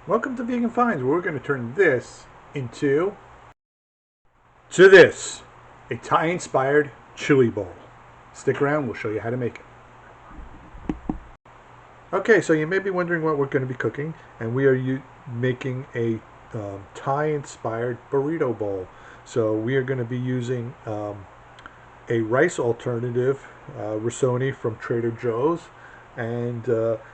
Welcome to Vegan Finds, where we're going to turn this to this, a Thai-inspired chili bowl. Stick around, we'll show you how to make it. Okay, so you may be wondering what we're going to be cooking, and we are making a Thai-inspired burrito bowl. So we are going to be using a rice alternative, Risoni from Trader Joe's. And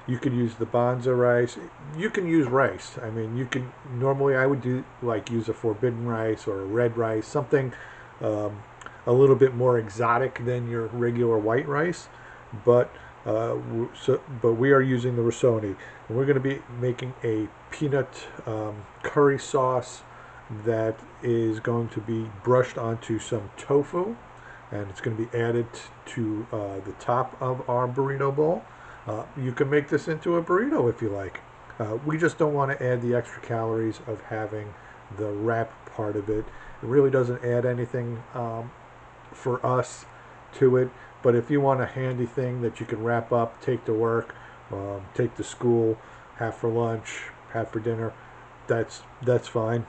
you could use the bonza rice. You can use rice. I mean, you can normally I would do use a forbidden rice or a red rice, something a little bit more exotic than your regular white rice. But we are using the risoni, and we're going to be making a peanut curry sauce that is going to be brushed onto some tofu, and it's going to be added to the top of our burrito bowl. You can make this into a burrito if you like. We just don't want to add the extra calories of having the wrap part of it. It really doesn't add anything for us to it. But if you want a handy thing that you can wrap up, take to work, take to school, have for lunch, have for dinner, that's fine.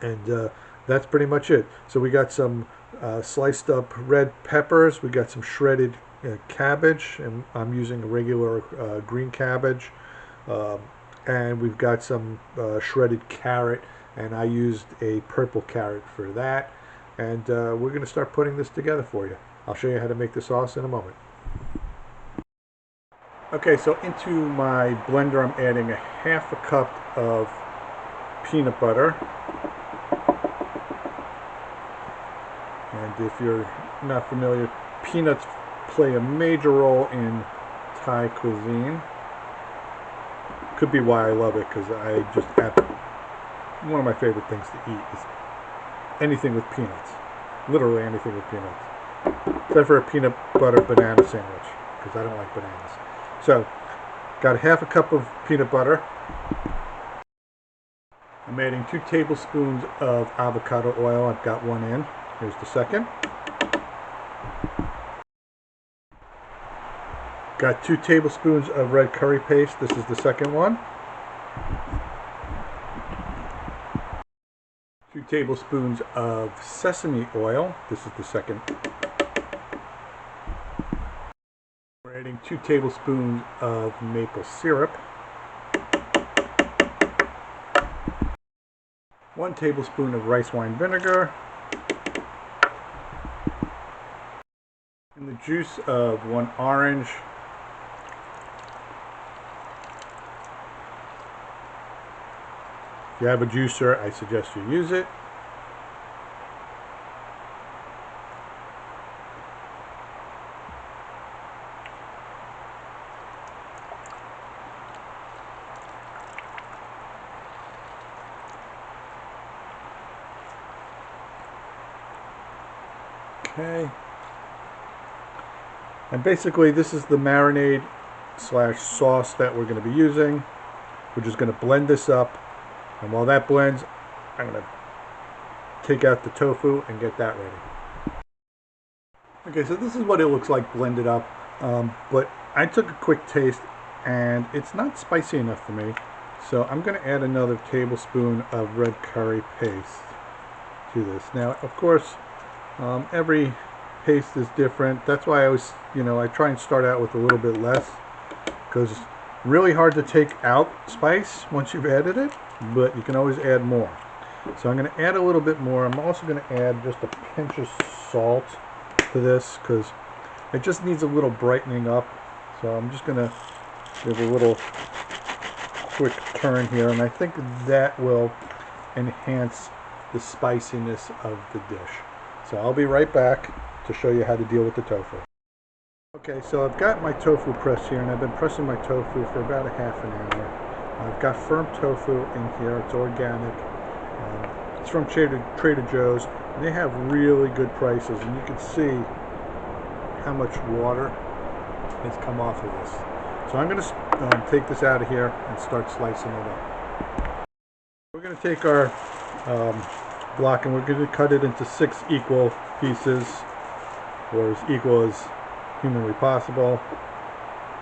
And that's pretty much it. So we got some sliced up red peppers. We got some shredded cabbage, and I'm using a regular green cabbage, and we've got some shredded carrot, and I used a purple carrot for that. And we're going to start putting this together for you. I'll show you how to make the sauce in a moment. Okay, so into my blender I'm adding a half a cup of peanut butter. And if you're not familiar, peanuts play a major role in Thai cuisine. Could be why I love it, because I just have one of my favorite things to eat is anything with peanuts. Literally anything with peanuts. Except for a peanut butter banana sandwich, because I don't like bananas. So, got a half a cup of peanut butter. I'm adding 2 tablespoons of avocado oil. I've got one in. Here's the second. Got 2 tablespoons of red curry paste. This is the second one. 2 tablespoons of sesame oil. This is the second. We're adding 2 tablespoons of maple syrup. 1 tablespoon of rice wine vinegar. And the juice of 1 orange. If you have a juicer, I suggest you use it. Okay. And basically this is the marinade / sauce that we're going to be using. We're just going to blend this up. And while that blends, I'm going to take out the tofu and get that ready. Okay, so this is what it looks like blended up. But I took a quick taste, and it's not spicy enough for me. So I'm going to add another tablespoon of red curry paste to this. Now, of course, every paste is different. That's why I always, I try and start out with a little bit less, because it's really hard to take out spice once you've added it. But you can always add more. So I'm going to add a little bit more. I'm also going to add just a pinch of salt to this, because it just needs a little brightening up. So I'm just going to give a little quick turn here, and I think that will enhance the spiciness of the dish. So I'll be right back to show you how to deal with the tofu. Okay, so I've got my tofu pressed here, and I've been pressing my tofu for about a half an hour. I've got firm tofu in here. It's organic. It's from Trader Joe's. And they have really good prices, and you can see how much water has come off of this. So I'm going to take this out of here and start slicing it up. We're going to take our block, and we're going to cut it into 6 equal pieces, or as equal as humanly possible,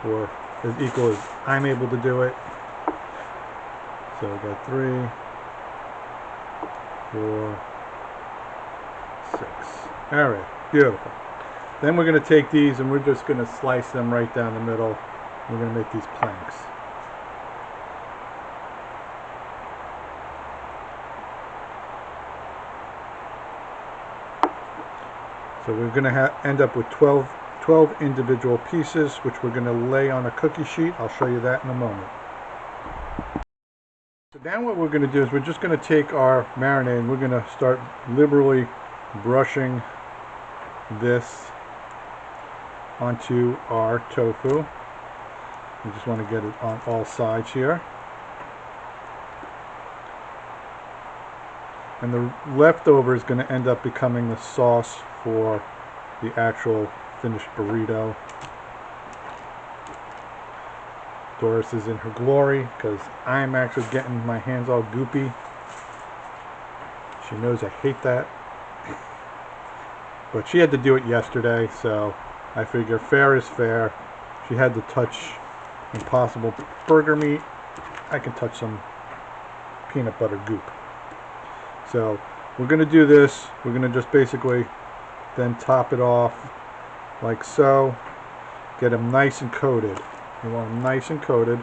or as equal as I'm able to do it. So we got 3, 4, 6. All right, beautiful. Then we're going to take these and we're just going to slice them right down the middle. We're going to make these planks. So we're going to end up with 12 individual pieces, which we're going to lay on a cookie sheet. I'll show you that in a moment. So now what we're going to do is we're just going to take our marinade and we're going to start liberally brushing this onto our tofu. We just want to get it on all sides here. And the leftover is going to end up becoming the sauce for the actual finished burrito. Doris is in her glory because I'm actually getting my hands all goopy. She knows I hate that. But she had to do it yesterday, so I figure fair is fair. She had to touch Impossible burger meat. I can touch some peanut butter goop. So we're going to do this. We're going to just basically then top it off like so. Get them nice and coated. You want them nice and coated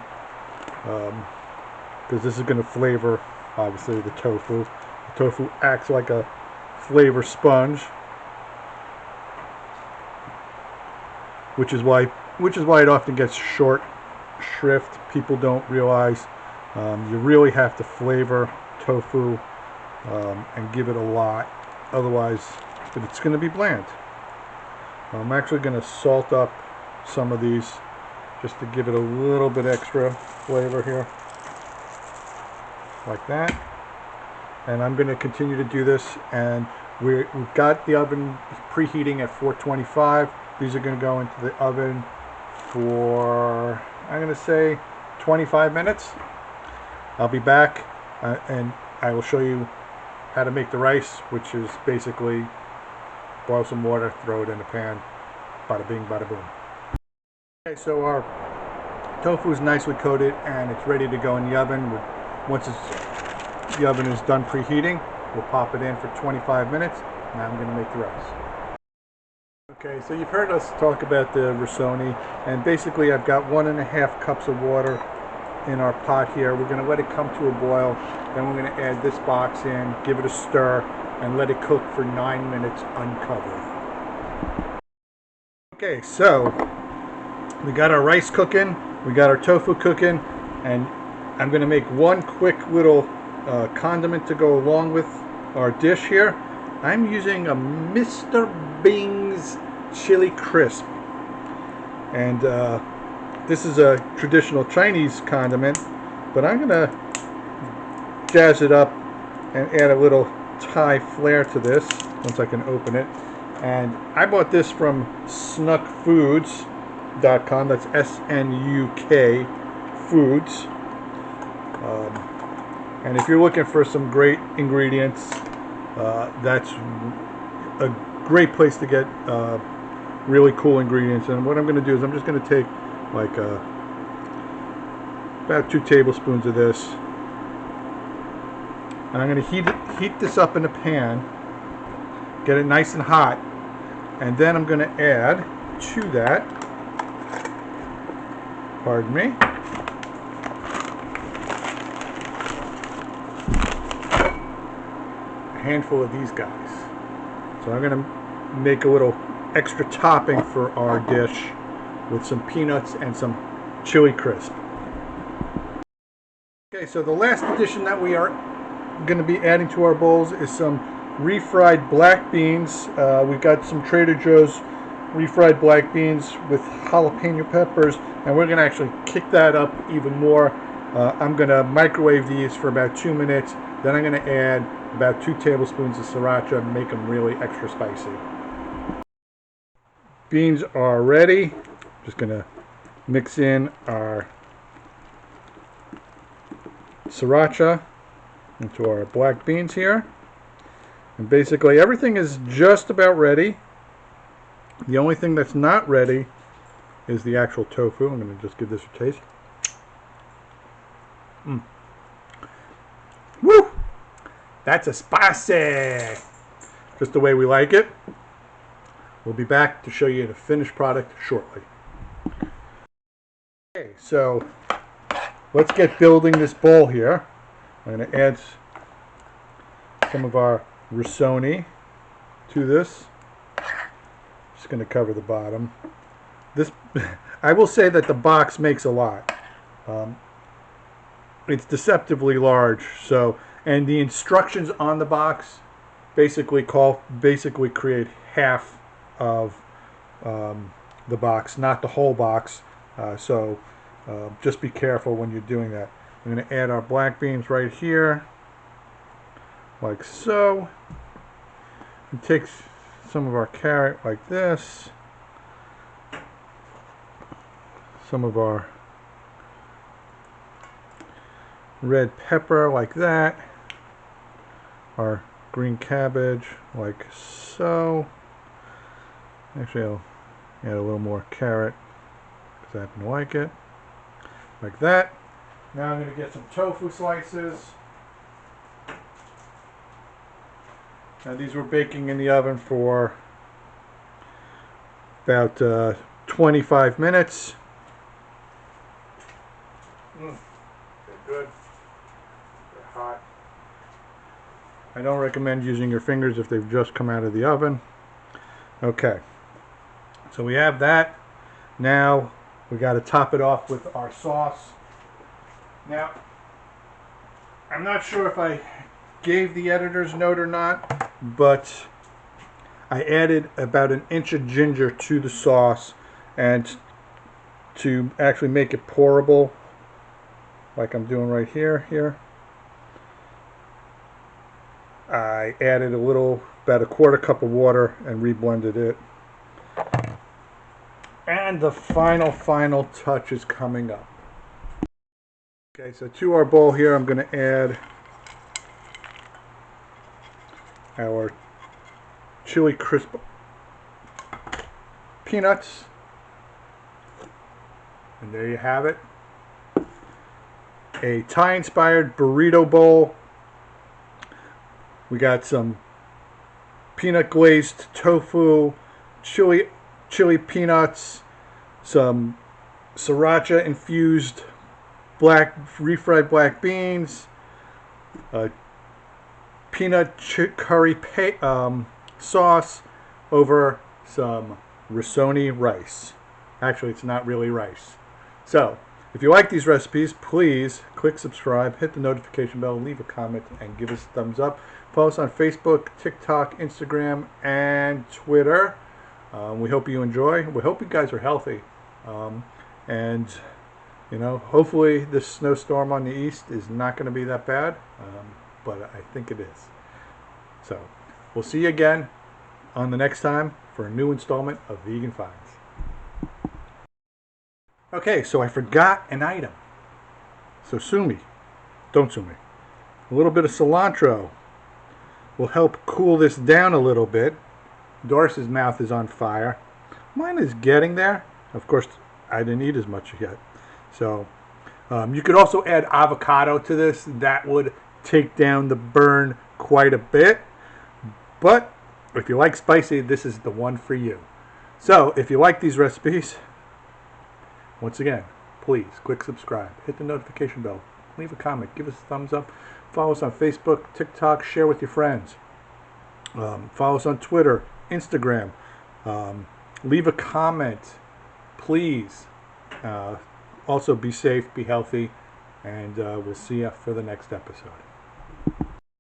because this is going to flavor, obviously, the tofu. The tofu acts like a flavor sponge, which is why it often gets short shrift. People don't realize you really have to flavor tofu and give it a lot, otherwise it's going to be bland. I'm actually going to salt up some of these just to give it a little bit extra flavor here, like that. And I'm going to continue to do this, and we've got the oven preheating at 425. These are going to go into the oven for, I'm going to say, 25 minutes. I'll be back and I will show you how to make the rice, which is basically boil some water, throw it in a pan, bada bing, bada boom. Okay, so our tofu is nicely coated and it's ready to go in the oven. Once the oven is done preheating, we'll pop it in for 25 minutes. Now I'm going to make the rice. Okay, so you've heard us talk about the Risoni, and basically I've got 1.5 cups of water in our pot here. We're going to let it come to a boil, then we're going to add this box in, give it a stir, and let it cook for 9 minutes uncovered. Okay, so we got our rice cooking, we got our tofu cooking, and I'm going to make one quick little condiment to go along with our dish here. I'm using a Mr. Bing's chili crisp, and this is a traditional Chinese condiment, but I'm gonna jazz it up and add a little Thai flair to this once I can open it. And I bought this from snukfoods.com. That's SNUK Foods. And if you're looking for some great ingredients, that's a great place to get really cool ingredients. And what I'm going to do is I'm just going to take like about 2 tablespoons of this, and I'm going to heat this up in a pan, get it nice and hot, and then I'm going to add to that, pardon me, a handful of these guys. So I'm going to make a little extra topping for our dish with some peanuts and some chili crisp. Okay, so the last addition that we are going to be adding to our bowls is some refried black beans. We've got some Trader Joe's refried black beans with jalapeno peppers, and we're going to actually kick that up even more. I'm going to microwave these for about 2 minutes. Then I'm going to add about 2 tablespoons of sriracha and make them really extra spicy. Beans are ready. Just going to mix in our sriracha into our black beans here. And basically everything is just about ready. The only thing that's not ready is the actual tofu. I'm going to just give this a taste. That's a spicy. Just the way we like it. We'll be back to show you the finished product shortly. Okay, so let's get building this bowl here. I'm going to add some of our Risoni to this. Just going to cover the bottom. This, I will say that the box makes a lot. It's deceptively large. So, and the instructions on the box basically create half of the box, not the whole box. So just be careful when you're doing that. I'm going to add our black beans right here, like so. And take some of our carrot like this. Some of our red pepper like that. Our green cabbage like so. Actually, I'll add a little more carrot because I happen to like it. Like that. Now I'm going to get some tofu slices. Now these were baking in the oven for about 25 minutes. They're good. They're hot. I don't recommend using your fingers if they've just come out of the oven. Okay. So we have that. Now we got to top it off with our sauce. Now, I'm not sure if I gave the editor's note or not, but I added about an inch of ginger to the sauce, and to actually make it pourable, like I'm doing right here, I added about a quarter cup of water and reblended it. And the final touch is coming up. Okay, so to our bowl here, I'm going to add our chili crisp peanuts. And there you have it. A Thai-inspired burrito bowl. We got some peanut glazed tofu, chili peanuts, some Siracha infused refried black beans, peanut curry sauce over some Risoni rice. Actually, it's not really rice. So, if you like these recipes, please click subscribe, hit the notification bell, leave a comment, and give us a thumbs up. Follow us on Facebook, TikTok, Instagram, and Twitter. We hope you enjoy. We hope you guys are healthy. And, you know, hopefully this snowstorm on the east is not going to be that bad. But I think it is. So, we'll see you again on the next time for a new installment of Vegan Finds. Okay, so I forgot an item. So sue me. Don't sue me. A little bit of cilantro will help cool this down a little bit. Doris's mouth is on fire. Mine is getting there. Of course, I didn't eat as much yet. So you could also add avocado to this. That would take down the burn quite a bit. But if you like spicy, this is the one for you. So if you like these recipes, once again, please click subscribe, hit the notification bell, leave a comment, give us a thumbs up, follow us on Facebook, TikTok, share with your friends. Follow us on Twitter, Instagram. Leave a comment, please. Also be safe, be healthy, and we'll see you for the next episode.